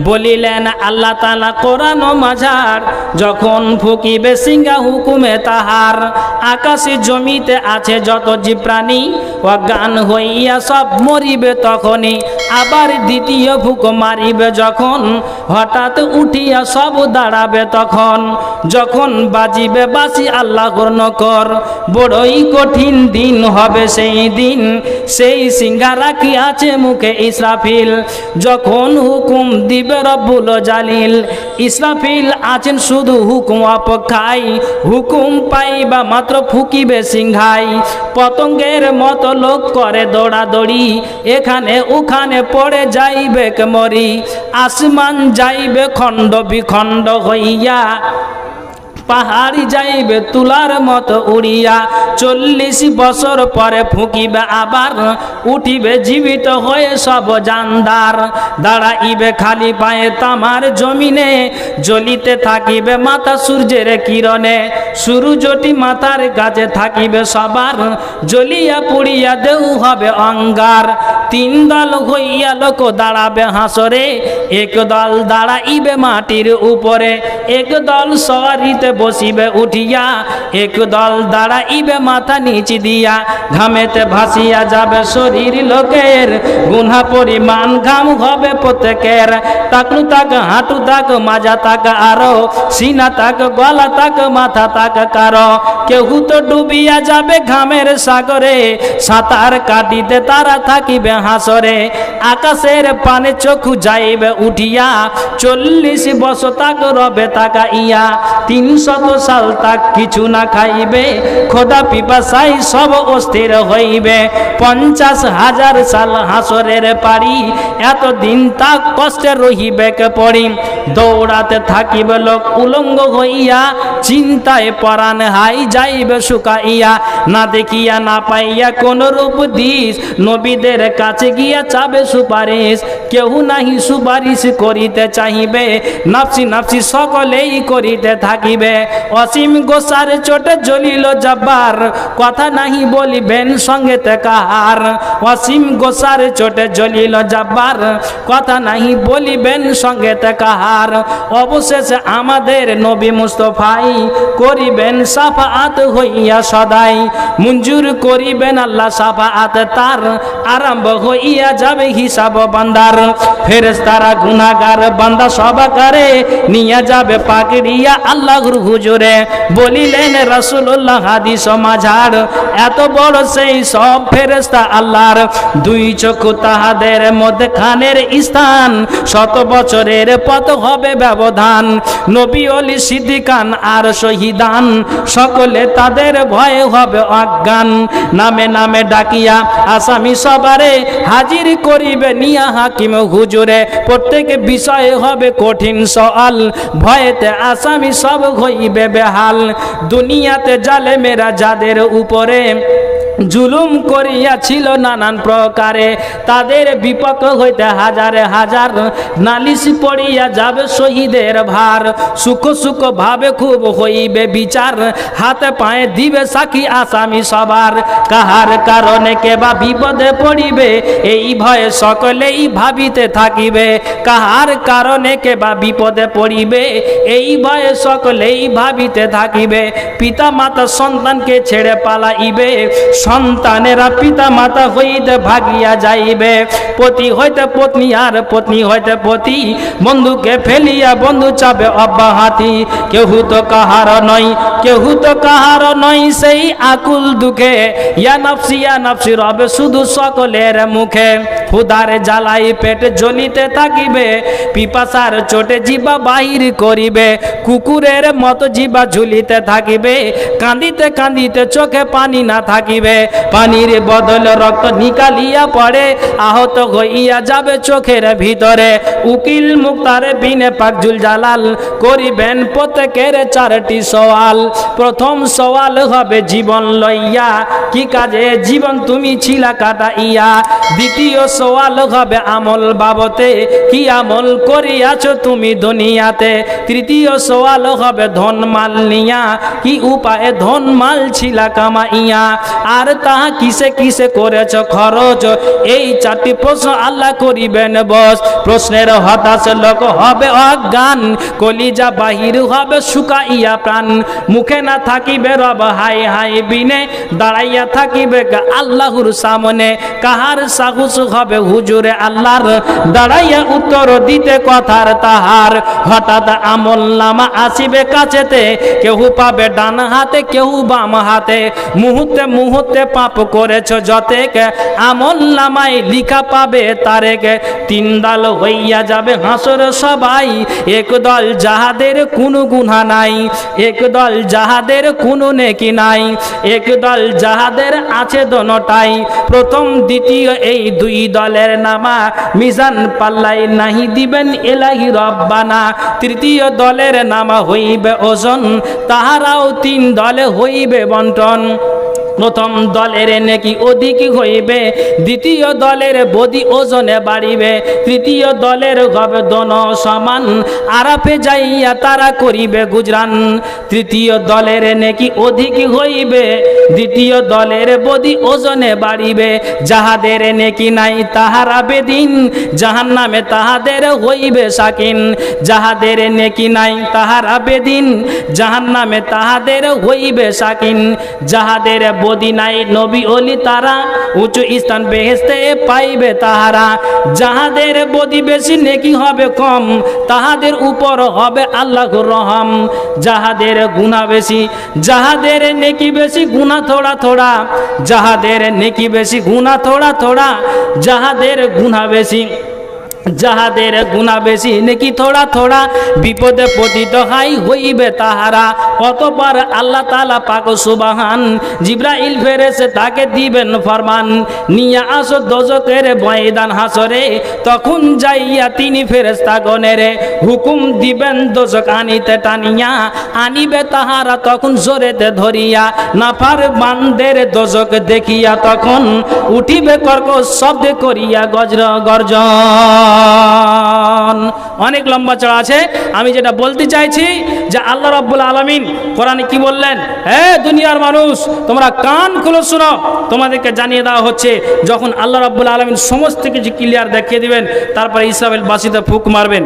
বলিলেন আল্লাহ তাআলা কোরআন ও মাঝার যখন ফুকিবে সিংহা হুকুমে তাহার আকাশে জমিতে আছে যত জীব প্রাণী অজ্ঞান হইয়া সব মরিবে তখনই আবার দ্বিতীয় ফুক মারিবে যখন হঠাৎ উঠিয়া সব দাঁড়াবে তখন যখন বাজিবে বাসি আল্লাহর নকর বড়ই কঠিন দিন হবে সেই দিন সেই সিংহা রাখি আছে মুখে ইসরাফিল যখন হুকুম দিবে রব্বুল জালিল ইসরাফিল আছেন শুধু হুকুম অপেক্ষায় হুকুম পাইবা মাত্র ফুকিবে সিংহাই পতঙ্গের মতো লোক করে দৌড়াদৌড়ি এখানে ওখানে পড়ে যাইবে মরি আসমান যাইবে খণ্ড বিখণ্ড হইয়া পাহাড়ি যাইবে তুলার মতো উড়িয়া 40 বছর পরে ফুকিবে আবার উঠিবে জীবিত হয়ে সব জানদার দাঁড়াইবে খালি পায়ে তামার জমিনে জ্বলিতে থাকিবে মাথা সূর্যের কিরণে সূর্যটি মাথার কাছে থাকিবে সবার জ্বলিয়া পুড়িয়া দেউ হবে অঙ্গার 3 দল হইয়া লোক দাঁড়াবে হাসরে এক দল দাঁড়াইবে মাটির উপরে এক দল সওয়ারিতে বসিবে উঠিয়া এক দল দাঁড়াইবে মাথা নিচে দিয়া ঘামেতে ভাসিয়া যাবে শরীর লোকের গুনাহ পরিমাণ ঘাম হবে প্রত্যেকের টাকলু তাক হাঁটু তাক মাজা তাক আরো সিনা তাক গলা তাক মাথা তাক কারো কেউ তো ডুবিয়া যাবে ঘামের সাগরে সাঁতার কাটিতে তারা থাকিবে হাসরে আকাশের পানে চক্ষু যাইবে উঠিয়া 40 বছর তাক রবে তাকাইয়া 300 সাল তাক কিছু না খাইবে খোদা পিপাসাই সব অস্থির হইবে 50,000 সাল হাসরের পারি এতদিন তাক কষ্টে রহিবে কে পড়ি দৌড়াতে থাকিবে লোক উলঙ্গ হইয়া চিন্তায় পরাণ হাই যাইবে শুকাইয়া না দেখিয়া না পাইয়া কোন রূপ দিস নবীদের কাছে গিয়া চাবে সুপারিশ কেউ নাহি সুপারিশ করিতে চাহিবে নাফসি নাফসি সকলেই করিতে থাকিবে অসীম গোসার চোটে জ্বলিল জব্বার কথা নাহি বলিবেন সঙ্গেতে কাহার অসীম গোসার চোটে জ্বলিল জব্বার কথা নাহি বলিবেন সঙ্গেতে কাহার অবশেষে আমাদের নবী মুস্তফাই করিবেন শাফাআত হইয়া সদাই মঞ্জুর করিবেন আল্লাহ শাফাআত তার আরম্ভ হইয়া যাবে হিসাব বান্দার ফেরেশতারা গুনাহগার বান্দা সবাকারে নিয়ে যাবে পাকড়িয়া আল্লাহর হুজুরে বলিলেন রাসূলুল্লাহ হাদিস মাঝার এত বড় সেই সব ফেরেশতা আল্লাহর 2 চক্ষু তাহাদের মধ্যে খানের স্থান 100 বছরের পথ হবে ব্যবধান নবী ওলি সিদ্দিকান আর শহীদান সকলে তাদের ভয়ে হবে অজ্ঞান নামে নামে ডাকিয়া আসামি সবারে হাজির করিবে নিয়া হাকিম হুজুরে প্রত্যেক বিষয়ে হবে কঠিন সওয়াল ভয়েতে আসামি সব হইবে বেহাল দুনিয়াতে জালেমেরা যাদের উপরে জুলুম করিয়াছিল নানান প্রকারে তাদের বিপক্ষ হইতে হাজারে হাজার নালিশ পড়িয়া যাবে শহীদের ভার সুখ সুখ ভাবে খুব হইবে বিচার হাতে পায়ে দিবে সাক্ষী আসামি সবার কাহার কারণে কেবা বিপদে পড়িবে এই ভয়ে সকলেই ভাবিতে থাকিবে কাহার কারণে কেবা বিপদে পড়িবে এই ভয়ে সকলেই ভাবিতে থাকিবে পিতা মাতা সন্তানকে ছেড়ে পালাইবে সন্তানেরা পিতা মাতা হইতে ভাগিয়া যাইবে পতি হইতে পত্নী আর পত্নী হইতে পতি বন্ধুকে ফেলিয়া বন্ধু চাবে অব্যাহতি কেহু তো কাহার নয় কেহু তো কাহার নয় সেই আকুল দুঃখে ইয়া নাফসি রবে শুধু সকলের মুখে ক্ষুধার জ্বালাই পেট জ্বলিতে থাকিবে পিপাসার চোটে জিবা বাহির করিবে কুকুরের মতো জিবা ঝুলিতে থাকিবে কাঁদিতে কাঁদিতে চোখে পানি না থাকিবে পানির বদলে রক্ত নিকালিয়া পড়ে আহত হইয়া যাবে চোখের ভিতরে উকিল মুক্তারে বিনে পাকজুল জালাল করিবেন প্রত্যেকের 4টি সওয়াল প্রথম সওয়াল হবে জীবন লইয়া কি কাজে জীবন তুমি ছিলা কাটাইয়া দ্বিতীয় সওয়াল হবে আমল বাবতে কি আমল করিয়াছো তুমি দুনিয়াতে তৃতীয় সওয়াল হবে ধন মাল নিয়া কি উপায়ে ধন মাল ছিলা কামাইয়া আর আর তাহা কিসে কিসে করেছ খরচ? এই চারটি প্রশ্ন আল্লাহ করিবেন বস। প্রশ্নের হতাশ লোক হবে অজ্ঞান, কলিজা বাহির হবে শুকাইয়া প্রাণ। মুখে না থাকিবে রব হাই হাই বিনে, দাঁড়াইয়া থাকিবে আল্লাহর সামনে। কাহার সাহস হবে হুজুরে আল্লাহর, দাঁড়াইয়া উত্তর দিতে কথার তাহার। হঠাৎ আমল নামা আসিবে কাছেতে, কেউ পাবে ডান হাতে কেউ বাম হাতে। মুহূর্তে মুহূর্তে পাপ করেছ যতেক, আমল নামায় লিখা পাবে তারেক। তিন দল হইয়া যাবে হাসর সবাই, এক দল যাহাদের কোনো গুনাহ নাই, এক দল যাহাদের কোনো নেকি নাই, এক দল যাহাদের আছে দোনোটাই। প্রথম দ্বিতীয় এই দুই দলের নামা, মিজান পাল্লাই নাহি দিবেন এলাহি রব্বানা। তৃতীয় দলের নামা হইবে ওজন, তাহারাও তিন দলে হইবে বন্টন। প্রথম দলের নেকি অধিক হইবে, দ্বিতীয় দলের বদি ওজনে বাড়িবে, তৃতীয় দলের হবে দোন সমান, আরাফে যাইয়া তারা করিবে গুজরান। তৃতীয় দলের নেকি অধিক হইবে, দ্বিতীয় দলের বদি ওজনে বাড়িবে। যাহাদের নেকি নাই তাহারা বেদিন, জাহান্নামে তাহাদের হইবে সাকিন। যাহাদের নেকি নাই তাহারা বেদিন, জাহান্নামে তাহাদের হইবে সাকিন। যাহাদের বদি নাই নবী ওলি তারা, উঁচু স্থান বেহেশতে পাইবে তাহারা। যাহাদের বদি বেশি নেকি হবে কম, তাহাদের উপর হবে আল্লাহর রহম। যাহাদের গুনাহ বেশি, যাহাদের নেকি বেশি গুনাহ থোড়া থোড়া, যাহাদের নেকি বেশি গুনাহ থোড়া থোড়া, যাহাদের গুনাহ বেশি, যাহাদের গুনাহ বেশি নেকি থোড়া থোড়া, বিপদে পতিত হাই হইবে তাহারা। অতঃপর আল্লাহ তাআলা পাক সুবহান জিবরাইল ফেরেশতা তাকে দিবেন ফরমান, নিয়ে আসো দোজখের ময়দান হাসরে। তখন যাইয়া তিনি ফেরেশতাগণের হুকুম দিবেন দোজখ আনিতে টানিয়া, আনিবে তাহারা তখন জোরেতে ধরিয়া। নাফরমানদের দোজখ দেখিয়া তখন উঠিবে কর্কশ শব্দ করিয়া গর্জন গর্জন। অনেক লম্বা চড়া আছে, আমি যেটা বলতে চাইছি যে আল্লাহ রাব্বুল আলামিন কোরআনে কি বললেন, হে দুনিয়ার মানুষ তোমরা কান খুলে শুনো। তোমাদেরকে জানিয়ে দেওয়া হচ্ছে যখন আল্লাহ রাব্বুল আলামিন সমস্ত কিছু ক্লিয়ার দেখিয়ে দিবেন, তারপরে ইসরাফিল বাঁশিতে ফুঁক মারবেন।